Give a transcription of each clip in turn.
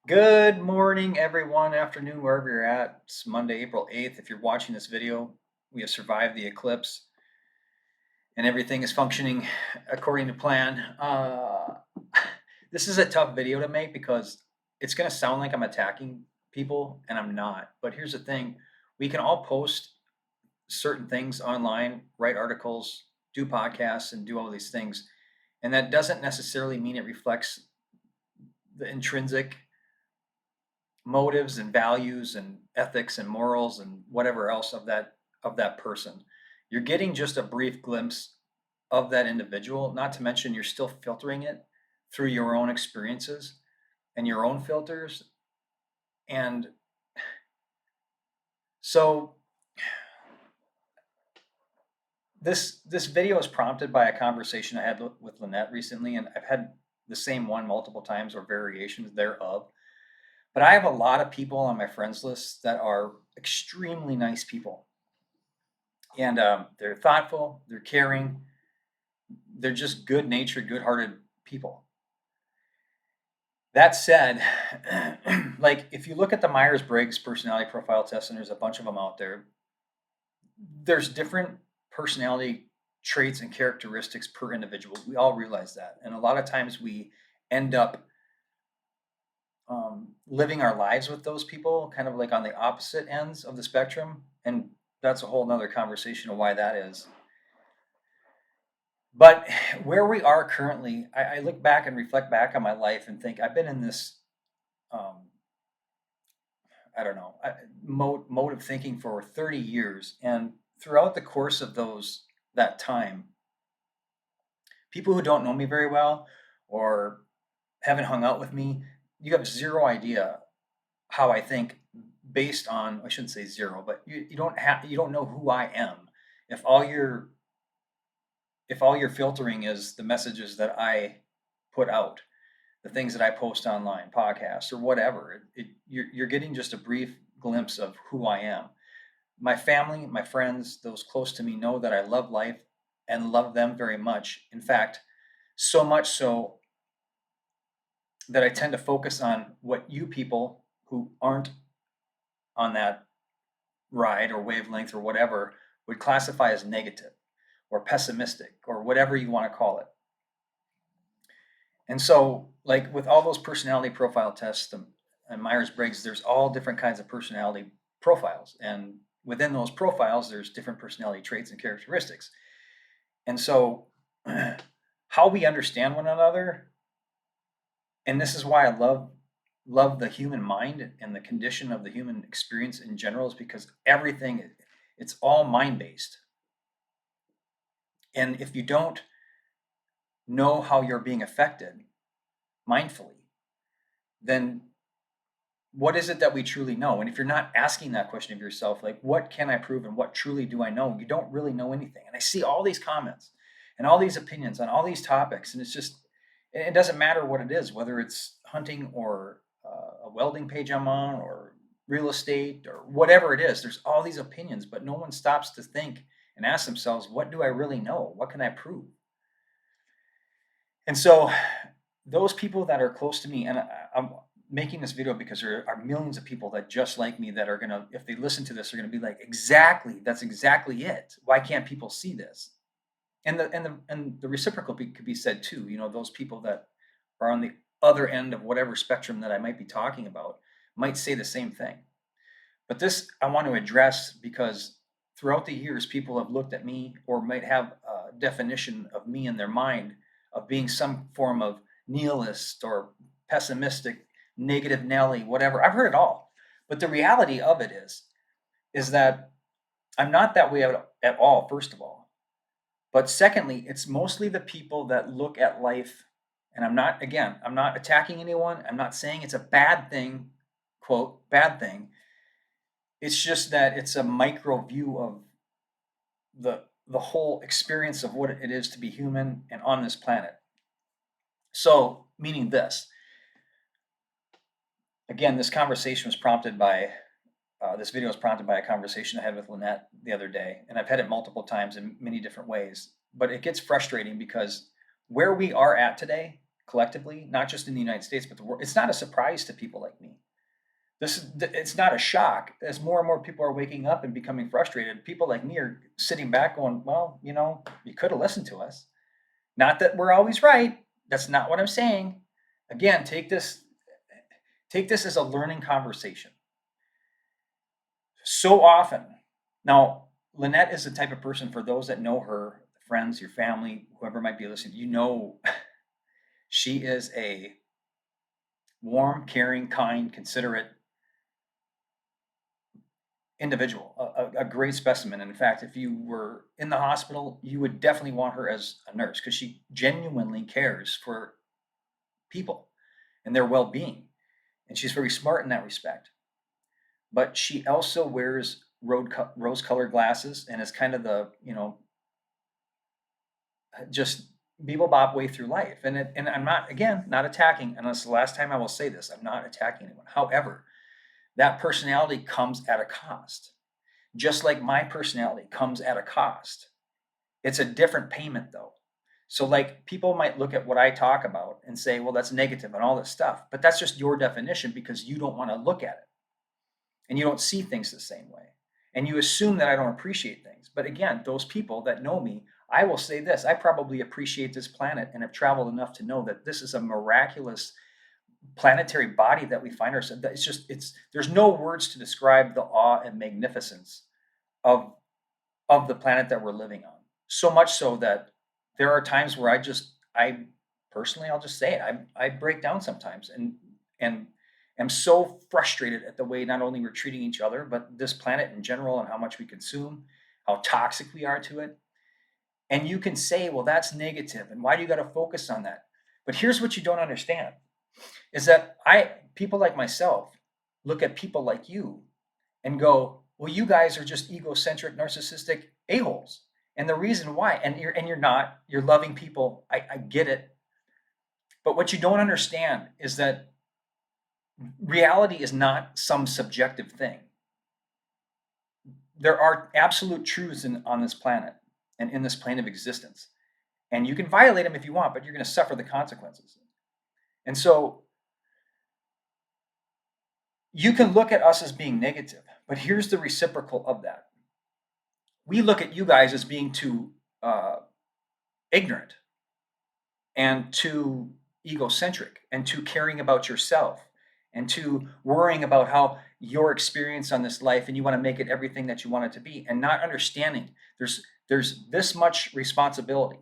Good morning, everyone, afternoon, wherever you're at. It's Monday, April 8th. If you're watching this video, we have survived the eclipse and everything is functioning according to plan. This is a tough video to make because it's going to sound like I'm attacking people, and I'm not. But here's the thing, we can all post certain things online, write articles, do podcasts, and do all these things. And that doesn't necessarily mean it reflects the intrinsic motives and values and ethics and morals and whatever else of that person. You're getting just a brief glimpse of that individual, not to mention you're still filtering it through your own experiences and your own filters. And so this video is prompted by a conversation I had with Lynette recently, and I've had the same one multiple times or variations thereof. But I have a lot of people on my friends list that are extremely nice people. And they're thoughtful, they're caring, they're just good natured, good hearted people. That said, like if you look at the Myers Briggs personality profile test, and there's a bunch of them out there, there's different personality traits and characteristics per individual. We all realize that. And a lot of times we end up living our lives with those people, kind of like on the opposite ends of the spectrum. And that's a whole nother conversation of why that is. But where we are currently, I look back and reflect back on my life and think I've been in this, um, I don't know, mode of thinking for 30 years. And throughout the course of that time, people who don't know me very well or haven't hung out with me, you have zero idea how I think based on, I shouldn't say zero, but you don't know who I am if all you're filtering is the messages that I put out, the things that I post online, podcasts or whatever. You're getting just a brief glimpse of who I am. My family, my friends, those close to me know that I love life and love them very much. In fact, so much so that I tend to focus on what you people who aren't on that ride or wavelength or whatever would classify as negative or pessimistic or whatever you want to call it. And so, like with all those personality profile tests and Myers Briggs, there's all different kinds of personality profiles. And within those profiles, there's different personality traits and characteristics. And so, how we understand one another, and this is why I love the human mind and the condition of the human experience in general, is because everything, it's all mind based. And if you don't know how you're being affected mindfully, then what is it that we truly know? And if you're not asking that question of yourself, like, what can I prove and what truly do I know? You don't really know anything. And I see all these comments and all these opinions on all these topics. And it's just, it doesn't matter what it is, whether it's hunting or a welding page I'm on or real estate or whatever it is. There's all these opinions, but no one stops to think and ask themselves, what do I really know? What can I prove? And so those people that are close to me, and I'm making this video because there are millions of people that just like me that are gonna, if they listen to this, are gonna be like, exactly, that's exactly it. Why can't people see this? And the reciprocal could be said too. You know, those people that are on the other end of whatever spectrum that I might be talking about might say the same thing. But this I want to address because throughout the years, people have looked at me or might have a definition of me in their mind of being some form of nihilist or pessimistic, negative Nelly, whatever. I've heard it all. But the reality of it is that I'm not that way at all, first of all. But secondly, it's mostly the people that look at life, and I'm not attacking anyone. I'm not saying it's a bad thing, quote, bad thing. It's just that it's a micro view of the whole experience of what it is to be human and on this planet. So, meaning this, again, this video was prompted by a conversation I had with Lynette the other day, and I've had it multiple times in many different ways. But it gets frustrating because where we are at today, collectively, not just in the United States, but the world. It's not a surprise to people like me. It's not a shock. As more and more people are waking up and becoming frustrated, people like me are sitting back going, well, you could have listened to us. Not that we're always right. That's not what I'm saying. Again, take this as a learning conversation. So often, now Lynette is the type of person, for those that know her, friends, your family, whoever might be listening, she is a warm, caring, kind, considerate individual, a great specimen. And in fact, if you were in the hospital, you would definitely want her as a nurse because she genuinely cares for people and their well-being. And she's very smart in that respect. But she also wears rose-colored glasses and is kind of the, just bebop way through life. And I'm not, again, not attacking, and that's the last time I will say this, I'm not attacking anyone. However, that personality comes at a cost. Just like my personality comes at a cost. It's a different payment though. So like people might look at what I talk about and say, well, that's negative and all this stuff, but that's just your definition because you don't want to look at it and you don't see things the same way. And you assume that I don't appreciate things. But again, those people that know me, I will say this, I probably appreciate this planet and have traveled enough to know that this is a miraculous planetary body that we find ourselves. There's no words to describe the awe and magnificence of the planet that we're living on. So much so that there are times where I personally, I'll just say it, I break down sometimes and am so frustrated at the way not only we're treating each other, but this planet in general and how much we consume, how toxic we are to it. And you can say, well, that's negative, and why do you got to focus on that? But here's what you don't understand is that people like myself look at people like you and go, well, you guys are just egocentric, narcissistic a-holes. And the reason why, and you're not, you're loving people. I get it. But what you don't understand is that reality is not some subjective thing. There are absolute truths on this planet and in this plane of existence. And you can violate them if you want, but you're going to suffer the consequences. And so you can look at us as being negative, but here's the reciprocal of that. We look at you guys as being too ignorant and too egocentric and too caring about yourself and too worrying about how your experience on this life and you want to make it everything that you want it to be and not understanding there's this much responsibility.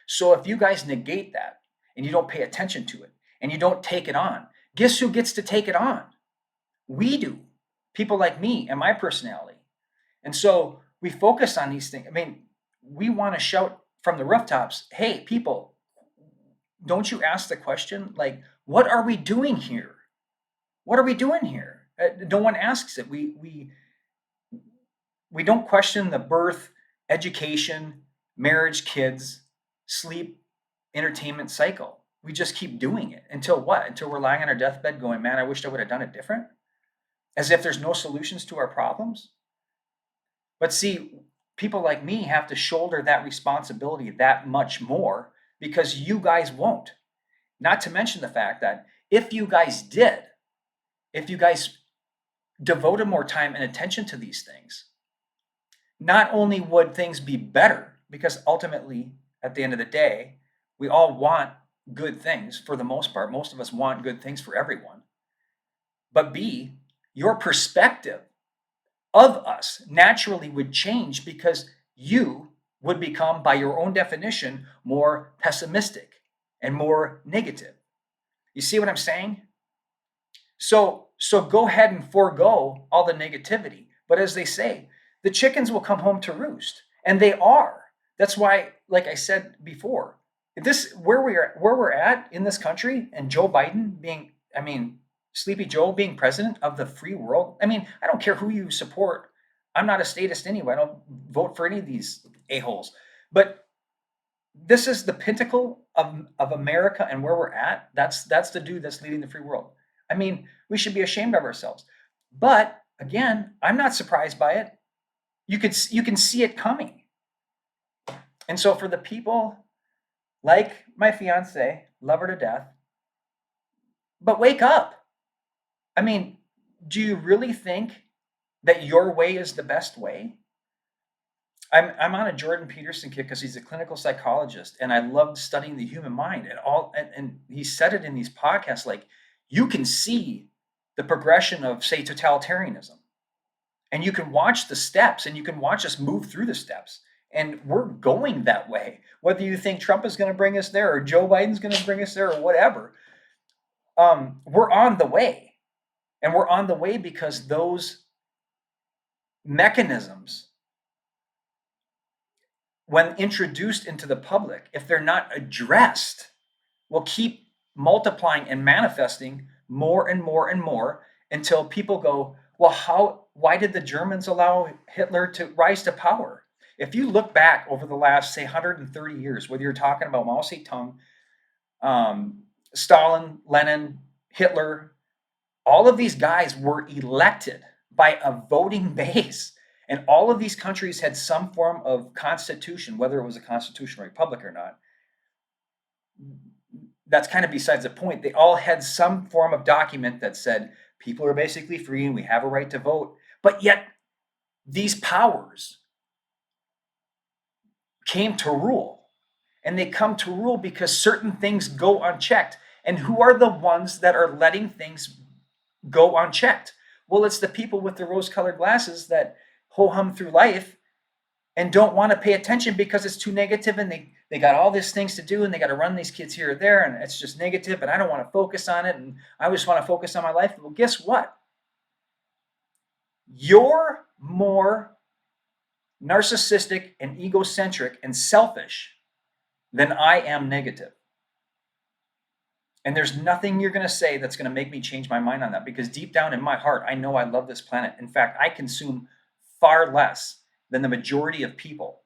So if you guys negate that and you don't pay attention to it and you don't take it on, guess who gets to take it on? We do. People like me and my personality. And so we focus on these things. I mean, we want to shout from the rooftops, hey, people, don't you ask the question, like, what are we doing here? What are we doing here? No one asks it. We don't question the birth, education, marriage, kids, sleep, entertainment cycle. We just keep doing it until what? Until we're lying on our deathbed going, man, I wished I would have done it different. As if there's no solutions to our problems. But see, people like me have to shoulder that responsibility that much more because you guys won't. Not to mention the fact that if you guys devoted more time and attention to these things, not only would things be better, because ultimately, at the end of the day, we all want good things for the most part. Most of us want good things for everyone. But B, your perspective of us naturally would change because you would become, by your own definition, more pessimistic and more negative. You see what I'm saying? So go ahead and forego all the negativity. But as they say, the chickens will come home to roost, and they are. That's why, like I said before, where we're at in this country, and Joe Biden being, Sleepy Joe being president of the free world. I mean, I don't care who you support. I'm not a statist anyway. I don't vote for any of these a-holes. But this is the pinnacle of America and where we're at. That's the dude that's leading the free world. I mean, we should be ashamed of ourselves. But again, I'm not surprised by it. You can see it coming. And so for the people like my fiance, love her to death, But wake up. I mean, do you really think that your way is the best way? I'm on a Jordan Peterson kick because he's a clinical psychologist, and I loved studying the human mind and he said it in these podcasts, like you can see the progression of, say, totalitarianism, and you can watch the steps, and you can watch us move through the steps, and we're going that way. Whether you think Trump is going to bring us there or Joe Biden's going to bring us there or whatever, we're on the way, and we're on the way because those mechanisms, when introduced into the public, if they're not addressed, will keep multiplying and manifesting more and more and more until people go, well, why did the Germans allow Hitler to rise to power? If you look back over the last, say, 130 years, whether you're talking about Mao Zedong, Stalin, Lenin, Hitler, all of these guys were elected by a voting base. And all of these countries had some form of constitution, whether it was a constitutional republic or not. That's kind of besides the point. They all had some form of document that said people are basically free and we have a right to vote. But yet, these powers came to rule. And they come to rule because certain things go unchecked. And who are the ones that are letting things go unchecked? Well, it's the people with the rose-colored glasses that ho-hum through life and don't want to pay attention because it's too negative, and they got all these things to do, and they got to run these kids here or there, and it's just negative, and I don't want to focus on it, and I just want to focus on my life. Well, guess what? You're more narcissistic and egocentric and selfish than I am negative. And there's nothing you're going to say that's going to make me change my mind on that, because deep down in my heart, I know I love this planet. In fact, I consume far less than the majority of people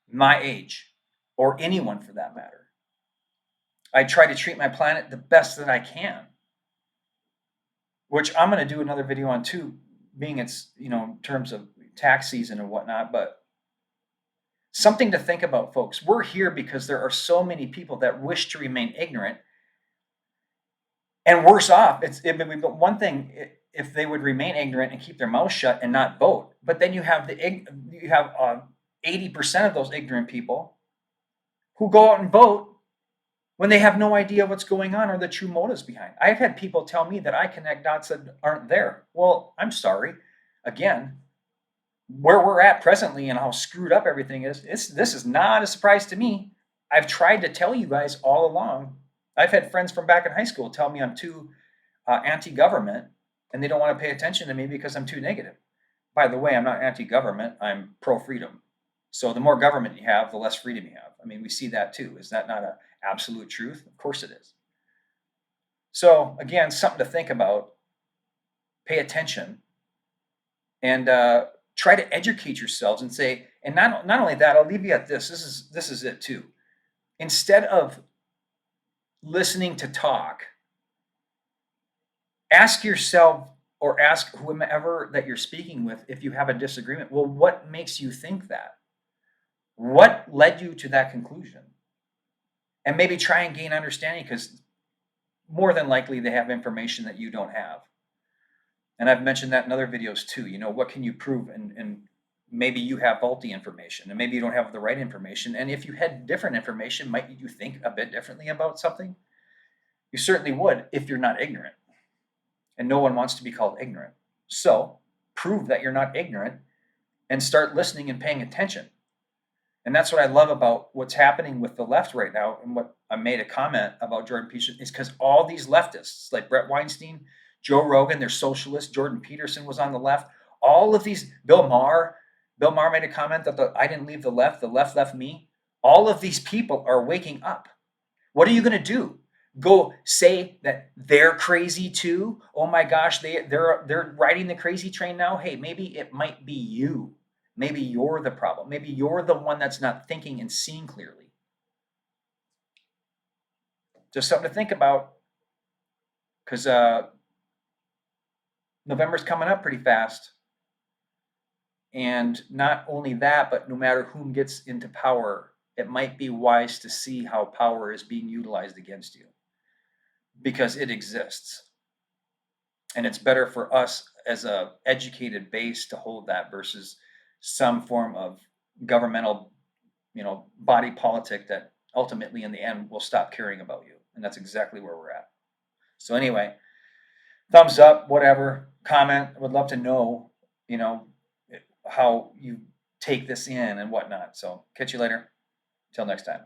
my age, or anyone for that matter. I try to treat my planet the best that I can, which I'm going to do another video on too, being it's, in terms of tax season and whatnot. But something to think about, folks. We're here because there are so many people that wish to remain ignorant. And worse off, it would be one thing if they would remain ignorant and keep their mouth shut and not vote. But then you have 80% of those ignorant people who go out and vote when they have no idea what's going on or the true motives behind. I've had people tell me that I connect dots that aren't there. Well, I'm sorry. Again, where we're at presently and how screwed up everything is, this is not a surprise to me. I've tried to tell you guys all along. I've had friends from back in high school tell me I'm too anti-government, and they don't want to pay attention to me because I'm too negative. By the way, I'm not anti-government. I'm pro-freedom. So the more government you have, the less freedom you have. I mean, we see that too. Is that not an absolute truth? Of course it is. So again, something to think about. Pay attention, and try to educate yourselves and say, and not only that, I'll leave you at this. This is it too. Instead of listening to talk, ask yourself or ask whomever that you're speaking with if you have a disagreement. Well, what makes you think that? What led you to that conclusion? And maybe try and gain understanding, because more than likely they have information that you don't have. And I've mentioned that in other videos too. What can you prove? And maybe you have faulty information, and maybe you don't have the right information. And if you had different information, might you think a bit differently about something? You certainly would if you're not ignorant. And no one wants to be called ignorant. So prove that you're not ignorant and start listening and paying attention. And that's what I love about what's happening with the left right now. And what I made a comment about Jordan Peterson is because all these leftists, like Brett Weinstein, Joe Rogan, they're socialists. Jordan Peterson was on the left. All of these, Bill Maher made a comment that I didn't leave the left left me. All of these people are waking up. What are you going to do? Go say that they're crazy too? Oh my gosh, they're riding the crazy train now. Hey, maybe it might be you. Maybe you're the problem. Maybe you're the one that's not thinking and seeing clearly. Just something to think about, because November's coming up pretty fast. And not only that, but no matter whom gets into power, it might be wise to see how power is being utilized against you. because it exists. And it's better for us as a educated base to hold that versus some form of governmental, body politic that ultimately in the end will stop caring about you. And that's exactly where we're at. So anyway, thumbs up, whatever, comment. I would love to know, you know, how you take this in and whatnot. So catch you later. Till next time.